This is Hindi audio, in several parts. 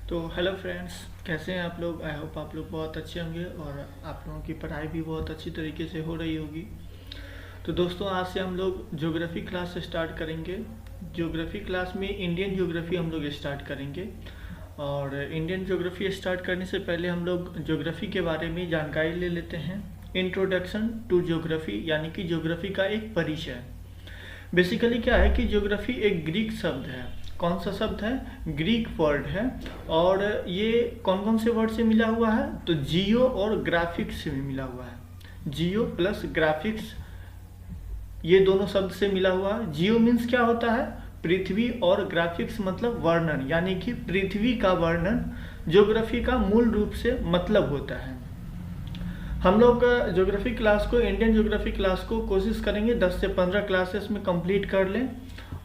तो हेलो फ्रेंड्स, कैसे हैं आप लोग। आई होप आप लोग बहुत अच्छे होंगे और आप लोगों की पढ़ाई भी बहुत अच्छी तरीके से हो रही होगी। तो दोस्तों, आज से हम लोग ज्योग्राफी क्लास स्टार्ट करेंगे। ज्योग्राफी क्लास में इंडियन ज्योग्राफी हम लोग स्टार्ट करेंगे। और इंडियन ज्योग्राफी स्टार्ट करने से पहले हम लोग ज्योग्राफी के बारे में जानकारी ले लेते हैं। इंट्रोडक्शन टू ज्योग्राफी यानी कि ज्योग्राफी का एक परिचय। बेसिकली क्या है कि ज्योग्राफी एक ग्रीक शब्द है। कौन सा शब्द है? ग्रीक वर्ड है। और ये कौन कौन से वर्ड से मिला हुआ है? तो जियो और ग्राफिक्स से भी मिला हुआ है। जियो प्लस ग्राफिक्स, ये दोनों शब्द से मिला हुआ है। जियो मीन्स क्या होता है? पृथ्वी, और ग्राफिक्स मतलब वर्णन, यानी कि पृथ्वी का वर्णन ज्योग्राफी का मूल रूप से मतलब होता है। हम लोग ज्योग्राफी क्लास को, इंडियन ज्योग्राफी क्लास को कोशिश करेंगे 10 से 15 क्लासेस में कंप्लीट कर लें,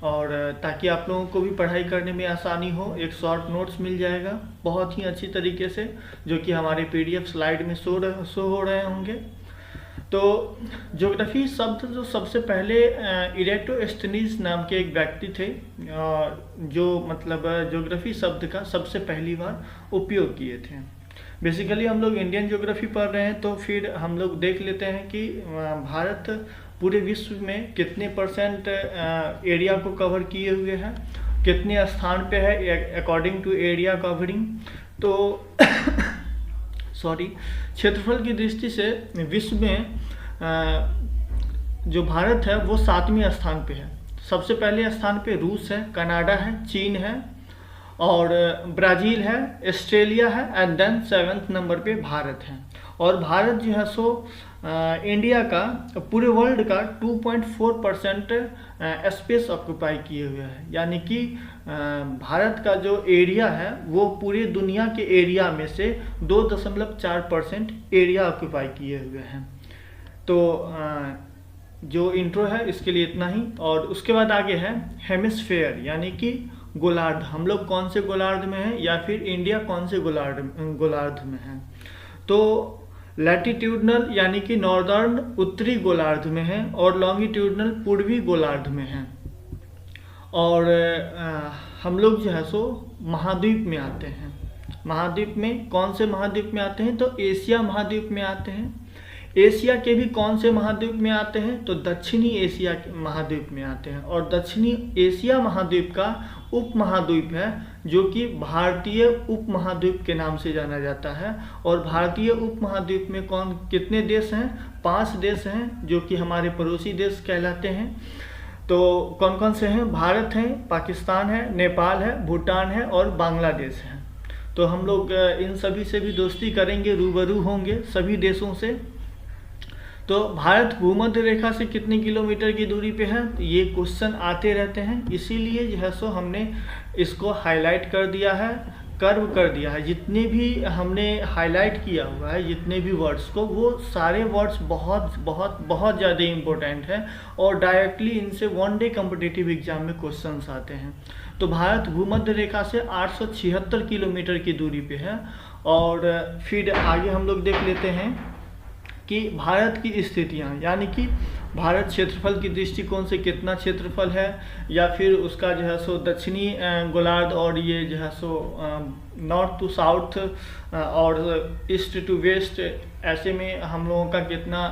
और ताकि आप लोगों को भी पढ़ाई करने में आसानी हो। एक शॉर्ट नोट्स मिल जाएगा बहुत ही अच्छी तरीके से, जो कि हमारे पीडीएफ स्लाइड में शो हो रहे होंगे। तो ज्योग्राफी शब्द जो सबसे पहले इरेटोस्थेनीज नाम के एक व्यक्ति थे, जो मतलब ज्योग्राफी शब्द का सबसे पहली बार उपयोग किए थे। बेसिकली हम लोग इंडियन ज्योग्राफी पढ़ रहे हैं, तो फिर हम लोग देख लेते हैं कि भारत पूरे विश्व में कितने परसेंट एरिया को कवर किए हुए हैं, कितने स्थान पे है अकॉर्डिंग टू एरिया कवरिंग। तो सॉरी, क्षेत्रफल की दृष्टि से विश्व में जो भारत है वो 7वें स्थान पे है। सबसे पहले स्थान पे रूस है, कनाडा है, चीन है, और ब्राज़ील है, ऑस्ट्रेलिया है, एंड देन 7वें नंबर पे भारत है। और भारत जो है सो इंडिया का, पूरे वर्ल्ड का 2.4% स्पेस ऑक्यूपाई किए हुए है। यानी कि भारत का जो एरिया है वो पूरे दुनिया के एरिया में से 2.4% एरिया ऑक्यूपाई किए हुए हैं। तो जो इंट्रो है इसके लिए इतना ही। और उसके बाद आगे है हेमिस्फेयर, यानी कि गोलार्ध। हम लोग कौन से गोलार्ध में हैं, या फिर इंडिया कौन से गोलार्ध में है? तो लैटिट्यूडनल यानी कि नॉर्दर्न उत्तरी गोलार्ध में है, और लॉन्गिट्यूडनल पूर्वी गोलार्ध में है। और हम लोग जो है सो महाद्वीप में आते हैं। महाद्वीप में कौन से महाद्वीप में आते हैं? तो एशिया महाद्वीप में आते हैं। एशिया के भी कौन से महाद्वीप में आते हैं? तो दक्षिणी एशिया महाद्वीप में आते हैं। और दक्षिणी एशिया महाद्वीप का उप महाद्वीप है, जो कि भारतीय उप महाद्वीप के नाम से जाना जाता है। और भारतीय उप महाद्वीप में कितने देश हैं? 5 देश हैं, जो कि हमारे पड़ोसी देश कहलाते हैं। तो कौन कौन से हैं? भारत है, पाकिस्तान है, नेपाल है, भूटान है, और बांग्लादेश है। तो हम लोग इन सभी से भी दोस्ती करेंगे, रूबरू होंगे सभी देशों से। तो भारत भूमध्य रेखा से कितने किलोमीटर की दूरी पे है? तो ये क्वेश्चन आते रहते हैं, इसीलिए जो है सो हमने इसको हाईलाइट कर दिया है, कर्व कर दिया है। जितने भी हमने हाईलाइट किया हुआ है, जितने भी वर्ड्स को, वो सारे वर्ड्स बहुत बहुत बहुत ज़्यादा इम्पोर्टेंट है, और डायरेक्टली इनसे 1 डे कॉम्पिटिटिव एग्जाम में क्वेश्चंस आते हैं। तो भारत भूमध्य रेखा से 876 किलोमीटर की दूरी पे है। और फिर आगे हम लोग देख लेते हैं कि भारत की स्थितियाँ, यानी कि भारत क्षेत्रफल की दृष्टिकोण से कितना क्षेत्रफल है, या फिर उसका जो है सो दक्षिणी गोलार्ध, और ये जो है सो नॉर्थ टू साउथ और ईस्ट टू वेस्ट, ऐसे में हम लोगों का कितना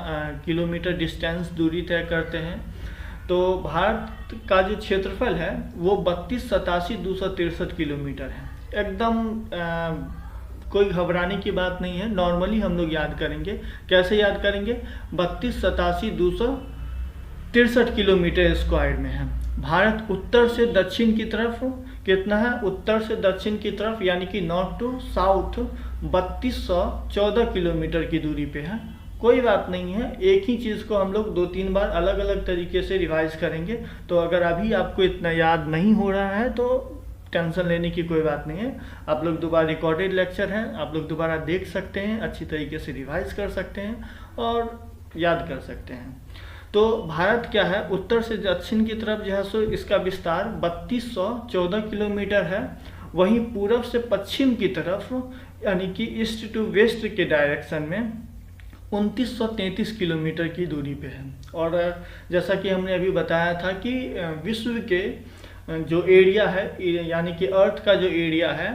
किलोमीटर डिस्टेंस दूरी तय करते हैं। तो भारत का जो क्षेत्रफल है वो 32,87,263 किलोमीटर है। एकदम कोई घबराने की बात नहीं है, नॉर्मली हम लोग याद करेंगे। कैसे याद करेंगे? 32,87,263 किलोमीटर स्क्वायर में है। भारत उत्तर से दक्षिण की तरफ कितना है? उत्तर से दक्षिण की तरफ, यानी कि नॉर्थ टू साउथ 3214 किलोमीटर की दूरी पे है। कोई बात नहीं है, एक ही चीज़ को हम लोग 2-3 बार अलग अलग तरीके से रिवाइज करेंगे। तो अगर अभी आपको इतना याद नहीं हो रहा है तो टेंशन लेने की कोई बात नहीं है। आप लोग दोबारा, रिकॉर्डेड लेक्चर है, आप लोग दोबारा देख सकते हैं, अच्छी तरीके से रिवाइज कर सकते हैं और याद कर सकते हैं। तो भारत क्या है? उत्तर से दक्षिण की तरफ जो है सो इसका विस्तार 3214 किलोमीटर है। वहीं पूरब से पश्चिम की तरफ, यानी कि ईस्ट टू वेस्ट के डायरेक्शन में 2933 किलोमीटर की दूरी पे है। और जैसा कि हमने अभी बताया था कि विश्व के जो एरिया है, यानी कि अर्थ का जो एरिया है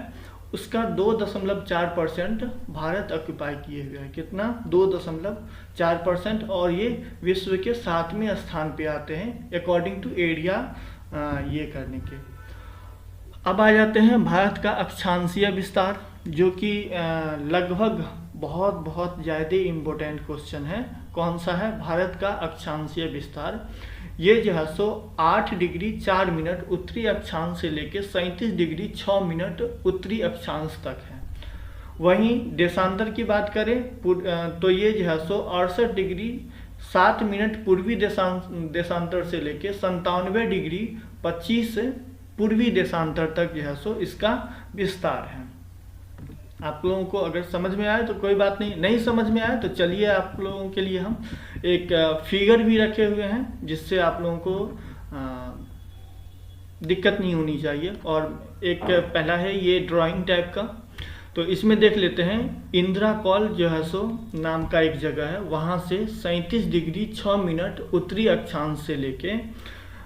उसका 2.4% भारत ऑक्यूपाई किए हुए है। कितना? 2.4%। और ये विश्व के 7वें स्थान पे आते हैं अकॉर्डिंग टू एरिया ये करने के। अब आ जाते हैं भारत का अक्षांशीय विस्तार, जो कि लगभग बहुत ज़्यादा इम्पोर्टेंट क्वेश्चन है। कौन सा है? भारत का अक्षांशीय विस्तार। ये जो है 8 डिग्री 4 मिनट उत्तरी अक्षांश से लेके 37 डिग्री 6 मिनट उत्तरी अक्षांश तक है। वहीं देशांतर की बात करें तो ये जो है 68 डिग्री 7 मिनट पूर्वी देशांतर से लेके 97 डिग्री 25 पूर्वी देशांतर तक जो है इसका विस्तार है। आप लोगों को अगर समझ में आए तो कोई बात नहीं समझ में आए तो चलिए आप लोगों के लिए हम एक फिगर भी रखे हुए हैं, जिससे आप लोगों को दिक्कत नहीं होनी चाहिए। और एक पहला है ये ड्राइंग टाइप का, तो इसमें देख लेते हैं। इंदिरा कॉल जो है नाम का एक जगह है, वहाँ से 37 डिग्री 6 मिनट उत्तरी अक्षांश से लेके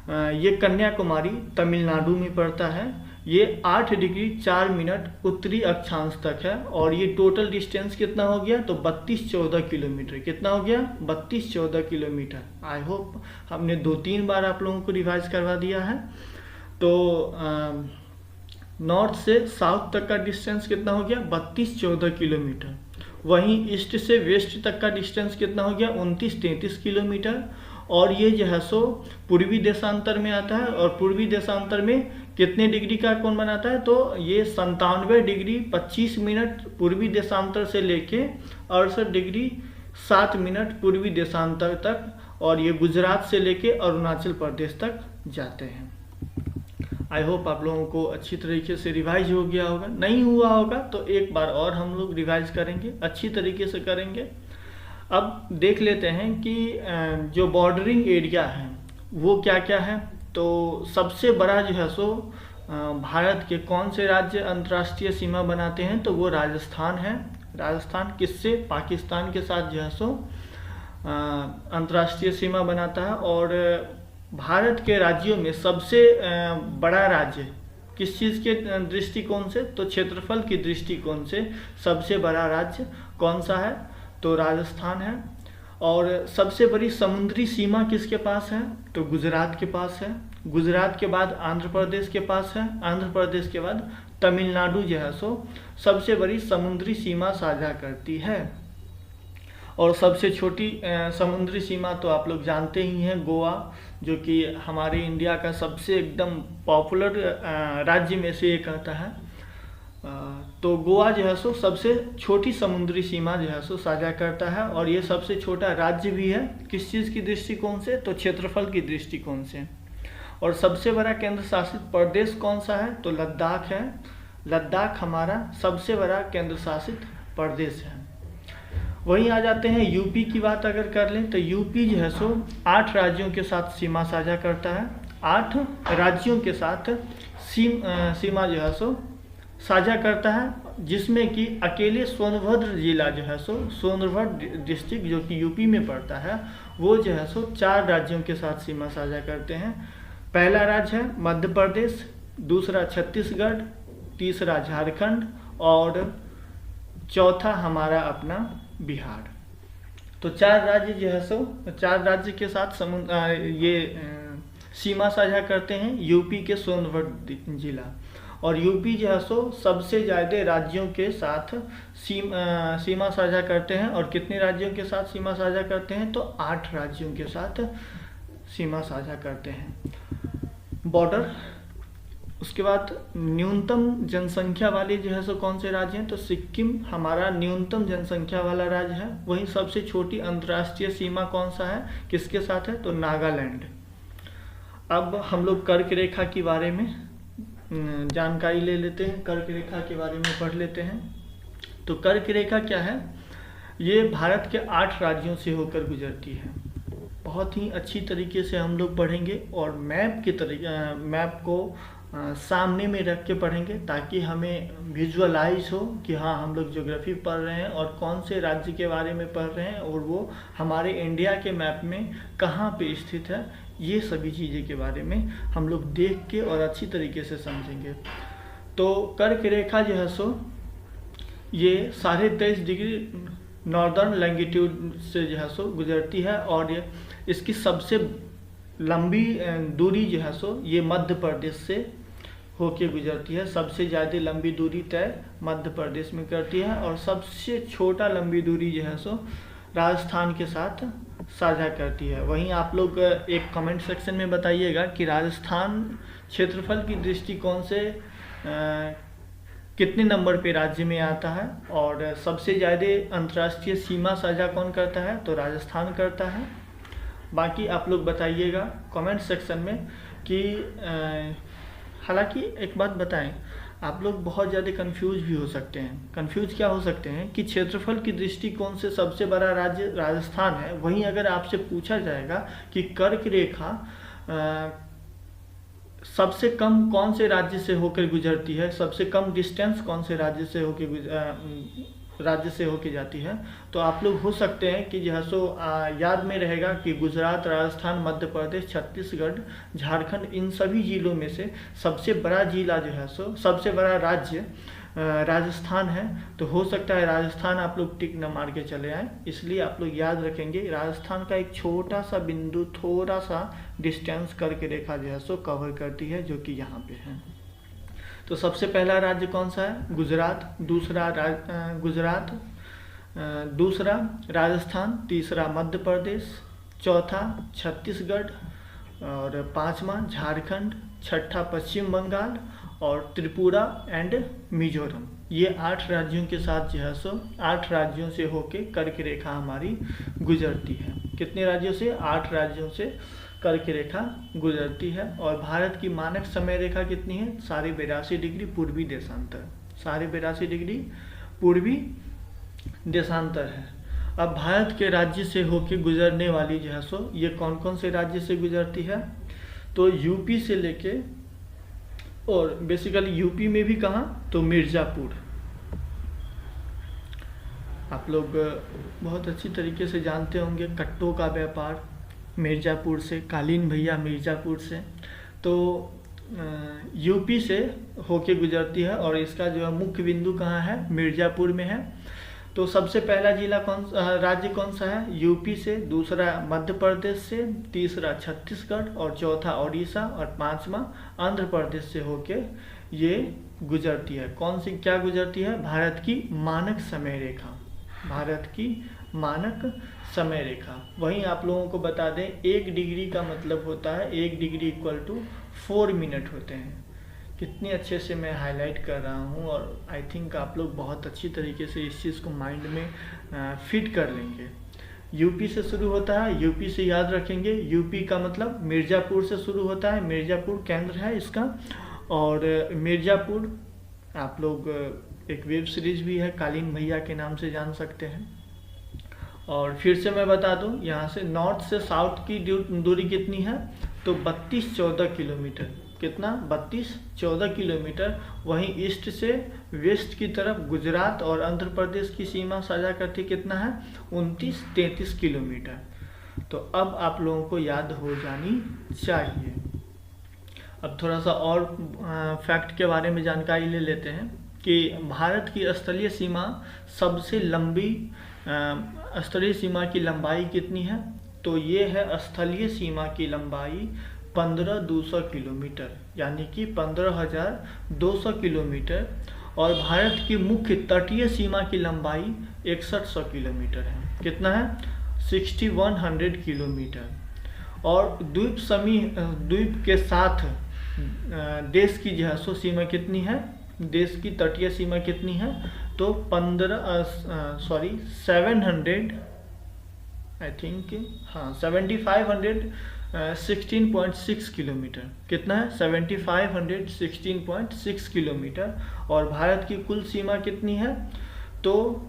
ये कन्याकुमारी तमिलनाडु में पड़ता है। ये 8 डिग्री 4 मिनट उत्तरी अक्षांश तक है। और ये टोटल डिस्टेंस कितना हो गया? तो 32-14 किलोमीटर। कितना हो गया? 32-14 किलोमीटर। आई होप हमने 2-3 बार आप लोगों को रिवाइज करवा दिया है। तो नॉर्थ से साउथ तक का डिस्टेंस कितना हो गया? 32-14 किलोमीटर। वहीं ईस्ट से वेस्ट तक का डिस्टेंस कितना हो गया? 29-33 किलोमीटर। और ये जो है पूर्वी देशांतर में आता है। और पूर्वी देशांतर में कितने डिग्री का कोण बनाता है? तो ये 97 डिग्री 25 मिनट पूर्वी देशांतर से लेके 68 डिग्री 7 मिनट पूर्वी देशांतर तक। और ये गुजरात से लेके अरुणाचल प्रदेश तक जाते हैं। आई होप आप लोगों को अच्छी तरीके से रिवाइज हो गया होगा। नहीं हुआ होगा तो एक बार और हम लोग रिवाइज करेंगे, अच्छी तरीके से करेंगे। अब देख लेते हैं कि जो बॉर्डरिंग एरिया है वो क्या क्या है। तो सबसे बड़ा जो है भारत के कौन से राज्य अंतर्राष्ट्रीय सीमा बनाते हैं? तो वो राजस्थान है। राजस्थान किससे? पाकिस्तान के साथ जो है अंतर्राष्ट्रीय सीमा बनाता है। और भारत के राज्यों में सबसे बड़ा राज्य किस चीज़ के दृष्टिकोण से? तो क्षेत्रफल की दृष्टिकोण से सबसे बड़ा राज्य कौन सा है? तो राजस्थान है। और सबसे बड़ी समुद्री सीमा किसके पास है? तो गुजरात के पास है। गुजरात के बाद आंध्र प्रदेश के पास है। आंध्र प्रदेश के बाद तमिलनाडु जो है सबसे बड़ी समुद्री सीमा साझा करती है। और सबसे छोटी समुद्री सीमा तो आप लोग जानते ही हैं, गोवा, जो कि हमारे इंडिया का सबसे एकदम पॉपुलर राज्य में से एक आता है। तो गोवा जो है सबसे छोटी समुद्री सीमा जो है साझा करता है। और ये सबसे छोटा राज्य भी है। किस चीज़ की दृष्टिकोण से? तो क्षेत्रफल की दृष्टिकोण से। और सबसे बड़ा केंद्र शासित प्रदेश कौन सा है? तो लद्दाख है। लद्दाख हमारा सबसे बड़ा केंद्र शासित प्रदेश है। वहीं आ जाते हैं यूपी की बात अगर कर लें तो यूपी जो है 8 राज्यों के साथ सीमा साझा करता है। 8 राज्यों के साथ सीमा जो है साझा करता है, जिसमें कि अकेले सोनभद्र जिला जो है सोनभद्र डिस्ट्रिक्ट जो कि यूपी में पड़ता है, वो जो है 4 राज्यों के साथ सीमा साझा करते हैं। पहला राज्य है मध्य प्रदेश, दूसरा छत्तीसगढ़, तीसरा झारखंड और चौथा हमारा अपना बिहार। तो 4 राज्य जो है 4 राज्य के साथ सीमा साझा करते हैं यूपी के सोनभद्र जिला। और यूपी जो है सबसे ज़्यादा राज्यों के साथ सीमा साझा करते हैं। और कितने राज्यों के साथ सीमा साझा करते हैं? तो 8 राज्यों के साथ सीमा साझा करते हैं बॉर्डर। उसके बाद न्यूनतम जनसंख्या वाले जो है कौन से राज्य हैं? तो सिक्किम हमारा न्यूनतम जनसंख्या वाला राज्य है। वहीं सबसे छोटी अंतर्राष्ट्रीय सीमा कौन सा है, किसके साथ है? तो नागालैंड। अब हम लोग कर्क रेखा के बारे में जानकारी ले लेते हैं, कर्क रेखा के बारे में पढ़ लेते हैं। तो कर्क रेखा क्या है? ये भारत के 8 राज्यों से होकर गुजरती है। बहुत ही अच्छी तरीके से हम लोग पढ़ेंगे और मैप को सामने में रख के पढ़ेंगे, ताकि हमें विजुअलाइज हो कि हाँ हम लोग ज्योग्राफी पढ़ रहे हैं और कौन से राज्य के बारे में पढ़ रहे हैं और वो हमारे इंडिया के मैप में कहाँ पे स्थित है। ये सभी चीज़ें के बारे में हम लोग देख के और अच्छी तरीके से समझेंगे। तो कर्क रेखा जो है सो ये 23.5 डिग्री नॉर्दर्न लैंगिट्यूड से जो है सो गुजरती है, और इसकी सबसे लंबी दूरी जो है सो ये मध्य प्रदेश से होके गुजरती है। सबसे ज़्यादा लंबी दूरी तय मध्य प्रदेश में करती है, और सबसे छोटा लंबी दूरी जो है सो राजस्थान के साथ साझा करती है। वहीं आप लोग एक कमेंट सेक्शन में बताइएगा कि राजस्थान क्षेत्रफल की दृष्टिकोण से कितने नंबर पे राज्य में आता है, और सबसे ज़्यादा अंतर्राष्ट्रीय सीमा साझा कौन करता है, तो राजस्थान करता है। बाकी आप लोग बताइएगा कमेंट सेक्शन में कि हालांकि एक बात बताएं, आप लोग बहुत ज़्यादा कंफ्यूज भी हो सकते हैं। कंफ्यूज क्या हो सकते हैं कि क्षेत्रफल की दृष्टिकोण से सबसे बड़ा राज्य राजस्थान है, वहीं अगर आपसे पूछा जाएगा कि कर्क रेखा सबसे कम कौन से राज्य से होकर गुजरती है, सबसे कम डिस्टेंस कौन से राज्य से होकर जाती है, तो आप लोग हो सकते हैं कि जो है सो याद में रहेगा कि गुजरात, राजस्थान, मध्य प्रदेश, छत्तीसगढ़, झारखंड, इन सभी जिलों में से सबसे बड़ा जिला जो है सो सबसे बड़ा राज्य राजस्थान है। तो हो सकता है राजस्थान आप लोग टिक न मार के चले आए, इसलिए आप लोग याद रखेंगे राजस्थान का एक छोटा सा बिंदु, थोड़ा सा डिस्टेंस करके रेखा जो है सो कवर करती है, जो कि यहाँ पे है। तो सबसे पहला राज्य कौन सा है, गुजरात, दूसरा राजस्थान, तीसरा मध्य प्रदेश, चौथा छत्तीसगढ़, और पांचवा झारखंड, छठा पश्चिम बंगाल, और त्रिपुरा एंड मिजोरम। ये 8 राज्यों के साथ जो है सो 8 राज्यों से होके कर्क रेखा हमारी गुजरती है। कितने राज्यों से, 8 राज्यों से कर्क रेखा गुजरती है। और भारत की मानक समय रेखा कितनी है, 82.5 डिग्री पूर्वी देशांतर, 82.5 डिग्री पूर्वी देशांतर है। अब भारत के राज्य से होके गुजरने वाली जो है सो ये कौन कौन से राज्य से गुजरती है, तो यूपी से लेके, और बेसिकली यूपी में भी कहाँ, तो मिर्ज़ापुर। आप लोग बहुत अच्छी तरीके से जानते होंगे कट्टों का व्यापार मिर्ज़ापुर से, कालीन भैया मिर्ज़ापुर से, तो यूपी से होके गुजरती है, और इसका जो है मुख्य बिंदु कहाँ है, मिर्ज़ापुर में है। तो सबसे पहला जिला राज्य कौन सा है, यूपी से, दूसरा मध्य प्रदेश से, तीसरा छत्तीसगढ़, और चौथा उड़ीसा, और पांचवा आंध्र प्रदेश से होके ये गुजरती है। कौन सी क्या गुजरती है, भारत की मानक समय रेखा, भारत की मानक समय रेखा। वहीं आप लोगों को बता दें 1 डिग्री का मतलब होता है 1 डिग्री इक्वल टू 4 मिनट होते हैं। कितनी अच्छे से मैं हाईलाइट कर रहा हूँ, और आई थिंक आप लोग बहुत अच्छी तरीके से इस चीज़ को माइंड में फिट कर लेंगे। यूपी से शुरू होता है, यूपी से याद रखेंगे, यूपी का मतलब मिर्ज़ापुर से शुरू होता है, मिर्ज़ापुर केंद्र है इसका। और मिर्ज़ापुर आप लोग एक वेब सीरीज भी है कालीन भैया के नाम से जान सकते हैं। और फिर से मैं बता दूं, यहाँ से नॉर्थ से साउथ की दूरी कितनी है, तो 32-14 किलोमीटर। कितना, 32-14 किलोमीटर। वहीं ईस्ट से वेस्ट की तरफ गुजरात और आंध्र प्रदेश की सीमा साझा करती कितना है, 29-33 किलोमीटर। तो अब आप लोगों को याद हो जानी चाहिए। अब थोड़ा सा और फैक्ट के बारे में जानकारी ले लेते हैं कि भारत की स्थलीय सीमा सबसे लंबी स्थलीय सीमा की लंबाई कितनी है, तो ये है स्थलीय सीमा की लंबाई 15,200 किलोमीटर, यानी कि 15,200 किलोमीटर। और भारत की मुख्य तटीय सीमा की लंबाई 6100 किलोमीटर है। कितना है, 6100 किलोमीटर। और द्वीप के साथ देश की जो है सो सीमा कितनी है, देश की तटीय सीमा कितनी है, तो 7516 किलोमीटर। कितना है, 7516 किलोमीटर। और भारत की कुल सीमा कितनी है, तो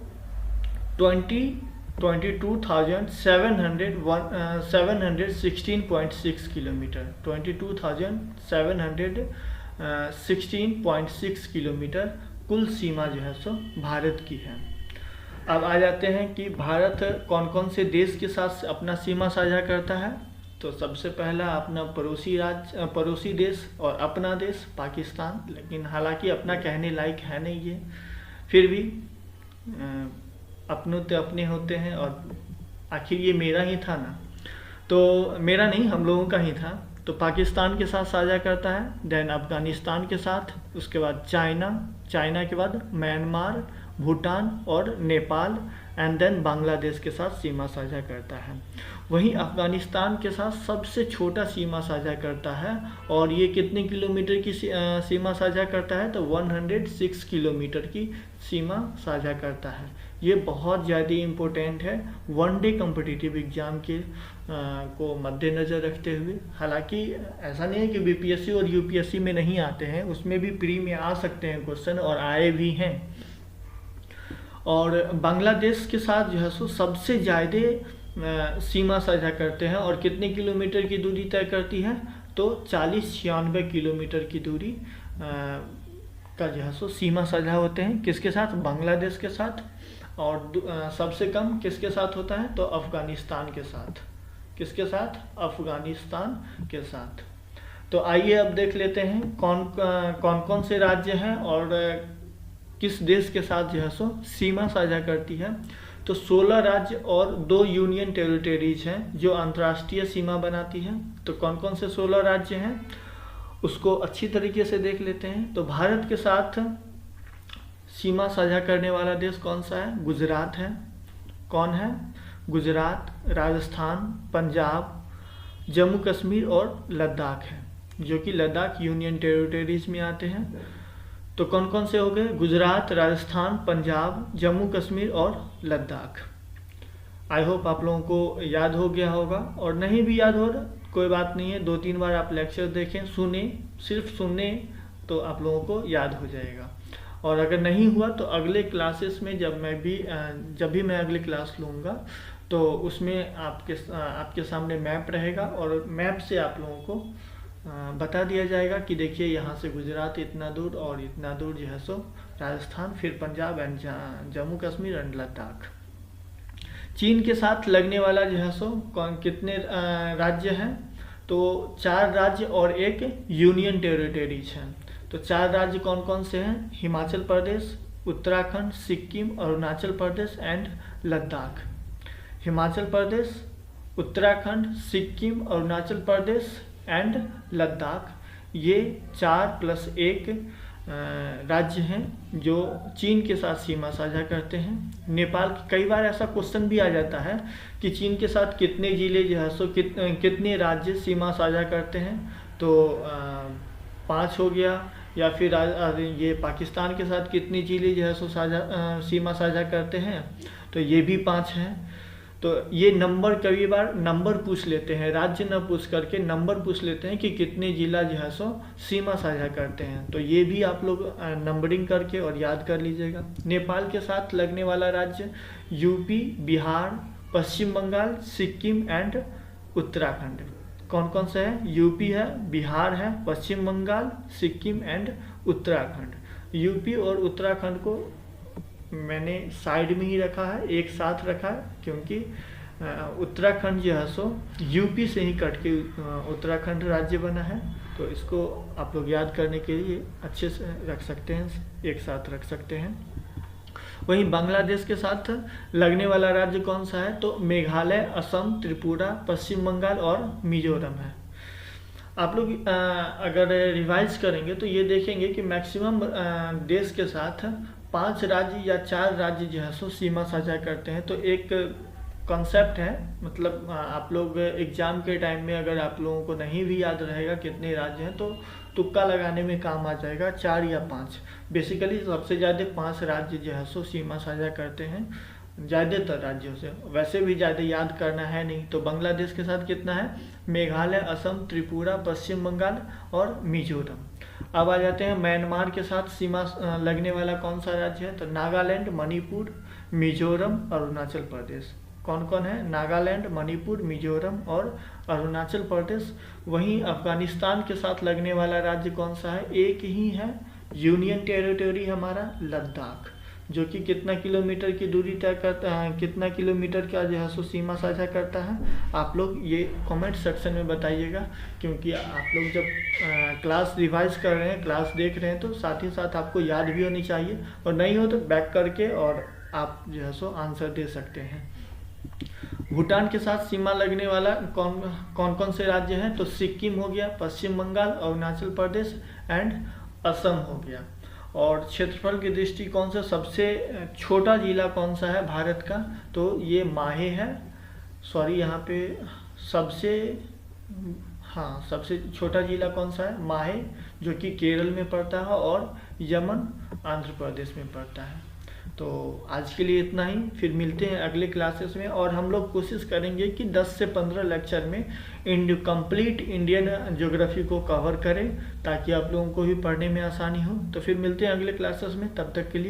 22,716.6 किलोमीटर, 22,716.6 किलोमीटर कुल सीमा जो है सो भारत की है। अब आ जाते हैं कि भारत कौन कौन से देश के साथ अपना सीमा साझा करता है। तो सबसे पहला अपना पड़ोसी देश और अपना देश पाकिस्तान, लेकिन हालांकि अपना कहने लायक है नहीं ये, फिर भी अपनों तो अपने होते हैं और आखिर ये मेरा ही था ना, तो मेरा नहीं हम लोगों का ही था। तो पाकिस्तान के साथ साझा करता है, देन अफगानिस्तान के साथ, उसके बाद चाइना के बाद म्यांमार, भूटान और नेपाल एंड देन बांग्लादेश के साथ सीमा साझा करता है। वहीं अफगानिस्तान के साथ सबसे छोटा सीमा साझा करता है, और ये कितने किलोमीटर की सीमा साझा करता है, तो 106 किलोमीटर की सीमा साझा करता है। ये बहुत ज़्यादा इम्पोर्टेंट है वनडे कॉम्पिटिटिव एग्ज़ाम के को मद्देनज़र रखते हुए। हालांकि ऐसा नहीं है कि बीपीएससी और यूपीएससी में नहीं आते हैं, उसमें भी प्री में आ सकते हैं क्वेश्चन, और आए भी हैं। और बांग्लादेश के साथ जो है सो सबसे ज़्यादा सीमा साझा करते हैं, और कितने किलोमीटर की दूरी तय करती है, तो 40-96 किलोमीटर की दूरी का जो है सो सीमा साझा होते हैं। किसके साथ? बांग्लादेश के साथ। और सबसे कम किसके साथ होता है, तो अफ़गानिस्तान के साथ। किसके साथ? अफ़गानिस्तान के साथ। तो आइए अब देख लेते हैं कौन कौन से राज्य हैं और किस देश के साथ जो है सो सीमा साझा करती है। तो 16 राज्य और 2 यूनियन टेरिटरीज हैं जो अंतर्राष्ट्रीय सीमा बनाती हैं। तो कौन कौन से 16 राज्य हैं उसको अच्छी तरीके से देख लेते हैं। तो भारत के साथ सीमा साझा करने वाला देश कौन सा है? गुजरात है। कौन है? गुजरात, राजस्थान, पंजाब, जम्मू कश्मीर और लद्दाख है, जो कि लद्दाख यूनियन टेरिटरीज में आते हैं। तो कौन कौन से हो गए? गुजरात, राजस्थान, पंजाब, जम्मू कश्मीर और लद्दाख। आई होप आप लोगों को याद हो गया होगा, और नहीं भी याद हो रहा कोई बात नहीं है, 2-3 बार आप लेक्चर देखें, सुने, सिर्फ सुने तो आप लोगों को याद हो जाएगा। और अगर नहीं हुआ तो अगले क्लासेस में जब भी मैं अगली क्लास लूँगा तो उसमें आपके सामने मैप रहेगा, और मैप से आप लोगों को बता दिया जाएगा कि देखिए यहाँ से गुजरात इतना दूर और इतना दूर जो है सो राजस्थान, फिर पंजाब एंड जम्मू कश्मीर एंड लद्दाख। चीन के साथ लगने वाला जो है सो कितने राज्य हैं? तो 4 राज्य और 1 यूनियन टेरिटरीज हैं। तो 4 राज्य कौन कौन से हैं? हिमाचल प्रदेश, उत्तराखंड, सिक्किम, अरुणाचल प्रदेश एंड लद्दाख। हिमाचल प्रदेश, उत्तराखंड, सिक्किम, अरुणाचल प्रदेश एंड लद्दाख, ये 4+1 राज्य हैं जो चीन के साथ सीमा साझा करते हैं। नेपाल, कई बार ऐसा क्वेश्चन भी आ जाता है कि चीन के साथ कितने जिले जो है सो कितने राज्य सीमा साझा करते हैं, तो 5 हो गया, या फिर ये पाकिस्तान के साथ कितनी जिले जो है सो सीमा साझा करते हैं, तो ये भी 5 हैं। तो ये नंबर, कई बार नंबर पूछ लेते हैं, राज्य न पूछ करके नंबर पूछ लेते हैं कि कितने जिला जो है सो सीमा साझा करते हैं। तो ये भी आप लोग नंबरिंग करके और याद कर लीजिएगा। नेपाल के साथ लगने वाला राज्य यूपी, बिहार, पश्चिम बंगाल, सिक्किम एंड उत्तराखंड। कौन कौन से है? यूपी है, बिहार है, पश्चिम बंगाल, सिक्किम एंड उत्तराखंड। यूपी और उत्तराखंड को मैंने साइड में ही रखा है, एक साथ रखा है, क्योंकि उत्तराखंड जो है सो यूपी से ही कट के उत्तराखंड राज्य बना है। तो इसको आप लोग याद करने के लिए अच्छे से रख सकते हैं, एक साथ रख सकते हैं। वहीं बांग्लादेश के साथ लगने वाला राज्य कौन सा है? तो मेघालय, असम, त्रिपुरा, पश्चिम बंगाल और मिजोरम है। आप लोग अगर रिवाइज करेंगे तो ये देखेंगे कि मैक्सिमम देश के साथ 5 राज्य या 4 राज्य जो है सो सीमा साझा करते हैं। तो एक कॉन्सेप्ट है, मतलब आप लोग एग्ज़ाम के टाइम में अगर आप लोगों को नहीं भी याद रहेगा कितने राज्य हैं, तो तुक्का लगाने में काम आ जाएगा, 4 या 5। बेसिकली सबसे ज़्यादा 5 राज्य जो है सो सीमा साझा करते हैं ज़्यादातर राज्यों से, वैसे भी ज़्यादा याद करना है नहीं। तो बांग्लादेश के साथ कितना है? मेघालय, असम, त्रिपुरा, पश्चिम बंगाल और मिजोरम। अब आ जाते हैं म्यांमार के साथ सीमा लगने वाला कौन सा राज्य है? तो नागालैंड, मणिपुर, मिजोरम, अरुणाचल प्रदेश। कौन कौन है? नागालैंड, मणिपुर, मिजोरम और अरुणाचल प्रदेश। वहीं अफगानिस्तान के साथ लगने वाला राज्य कौन सा है? एक ही है, यूनियन टेरिटरी हमारा लद्दाख। जो कि कितना किलोमीटर की दूरी तय करता है, कितना किलोमीटर का जो है सो सीमा साझा करता है, आप लोग ये कमेंट सेक्शन में बताइएगा। क्योंकि आप लोग जब क्लास रिवाइज कर रहे हैं, क्लास देख रहे हैं, तो साथ ही साथ आपको याद भी होनी चाहिए, और नहीं हो तो बैक करके और आप जो है सो आंसर दे सकते हैं। भूटान के साथ सीमा लगने वाला कौन कौन से राज्य हैं? तो सिक्किम हो गया, पश्चिम बंगाल, अरुणाचल प्रदेश एंड असम हो गया। और क्षेत्रफल की दृष्टिकोण से सबसे छोटा जिला कौन सा है भारत का? तो ये माहे है। सॉरी, यहाँ पे सबसे सबसे छोटा जिला कौन सा है? माहे, जो कि केरल में पड़ता है, और यमन आंध्र प्रदेश में पड़ता है। तो आज के लिए इतना ही, फिर मिलते हैं अगले क्लासेस में। और हम लोग कोशिश करेंगे कि 10 से 15 लेक्चर में कंप्लीट इंडियन ज्योग्राफी को कवर करें, ताकि आप लोगों को भी पढ़ने में आसानी हो। तो फिर मिलते हैं अगले क्लासेस में, तब तक के लिए।